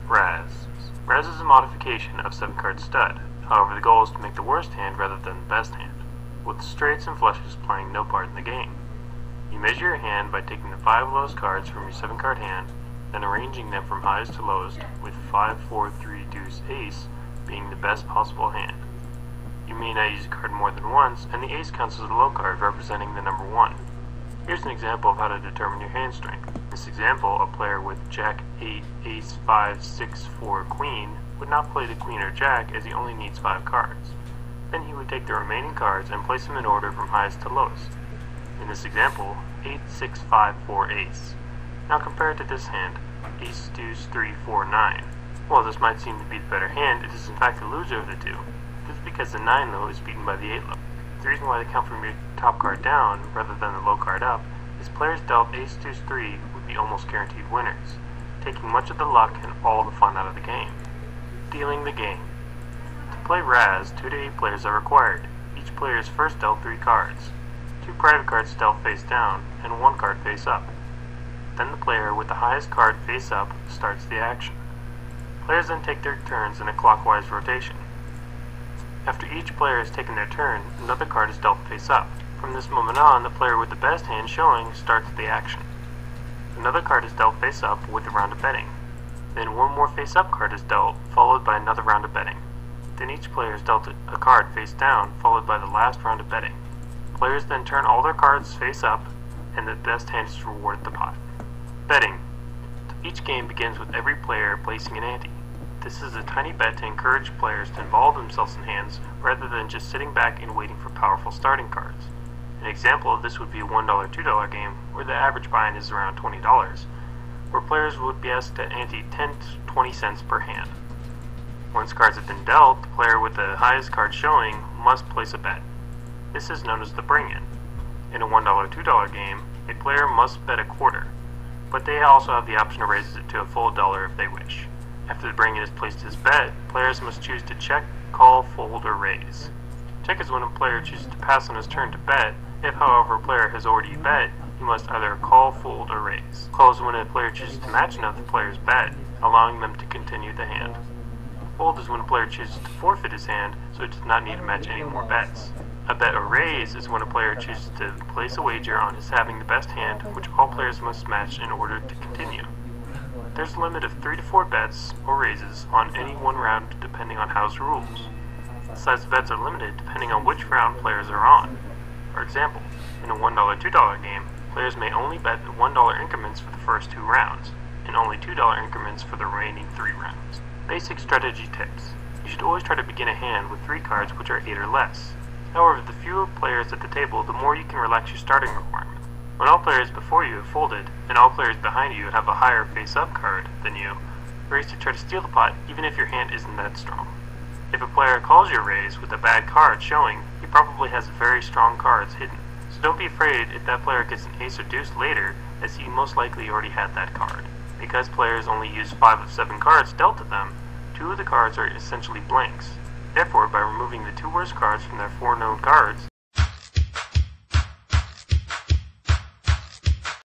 Razz. Razz is a modification of 7-card stud. However, the goal is to make the worst hand rather than the best hand, with straights and flushes playing no part in the game. You measure your hand by taking the 5 lowest cards from your 7-card hand, then arranging them from highest to lowest, with 5, 4, 3, deuce, ace being the best possible hand. You may not use a card more than once, and the ace counts as a low card representing the number 1. Here's an example of how to determine your hand strength. In this example, a player with Jack, 8, Ace, 5, 6, 4, Queen would not play the Queen or Jack as he only needs 5 cards. Then he would take the remaining cards and place them in order from highest to lowest. In this example, 8, 6, 5, 4, Ace. Now compare it to this hand, Ace, Deuce, 3, 4, 9. While this might seem to be the better hand, it is in fact the loser of the two. This is because the 9 low is beaten by the 8 low. The reason why they count from your top card down rather than the low card up is players dealt Ace, Deuce, 3 would be almost guaranteed winners, taking much of the luck and all the fun out of the game. Dealing the game. To play Razz, 2 to 8 players are required. Each player is first dealt 3 cards. 2 private cards dealt face down and 1 card face up. Then the player with the highest card face up starts the action. Players then take their turns in a clockwise rotation. After each player has taken their turn, another card is dealt face up. From this moment on, the player with the best hand showing starts the action. Another card is dealt face up with a round of betting. Then one more face up card is dealt, followed by another round of betting. Then each player is dealt a card face down, followed by the last round of betting. Players then turn all their cards face up, and the best hand is rewarded the pot. Betting. Each game begins with every player placing an ante. This is a tiny bet to encourage players to involve themselves in hands rather than just sitting back and waiting for powerful starting cards. An example of this would be a $1, $2 game, where the average buy-in is around $20, where players would be asked to ante 10 to 20 cents per hand. Once cards have been dealt, the player with the highest card showing must place a bet. This is known as the bring-in. In a $1, $2 game, a player must bet a quarter, but they also have the option to raise it to a full dollar if they wish. After the bring-in is placed his bet, players must choose to check, call, fold, or raise. Check is when a player chooses to pass on his turn to bet. If, however, a player has already bet, he must either call, fold, or raise. Call is when a player chooses to match another player's bet, allowing them to continue the hand. Fold is when a player chooses to forfeit his hand, so it does not need to match any more bets. A bet or raise is when a player chooses to place a wager on his having the best hand, which all players must match in order to continue. There's a limit of 3 to 4 bets or raises on any one round depending on house rules. The size of bets are limited depending on which round players are on. For example, in a $1, $2 game, players may only bet $1 increments for the first 2 rounds, and only $2 increments for the remaining 3 rounds. Basic strategy tips. You should always try to begin a hand with 3 cards which are 8 or less. However, the fewer players at the table, the more you can relax your starting requirement. When all players before you have folded, and all players behind you have a higher face-up card than you, raise to try to steal the pot even if your hand isn't that strong. If a player calls your raise with a bad card showing, he probably has very strong cards hidden. So don't be afraid if that player gets an ace or deuce later, as he most likely already had that card. Because players only use 5 of 7 cards dealt to them, 2 of the cards are essentially blanks. Therefore, by removing the 2 worst cards from their 4 known cards,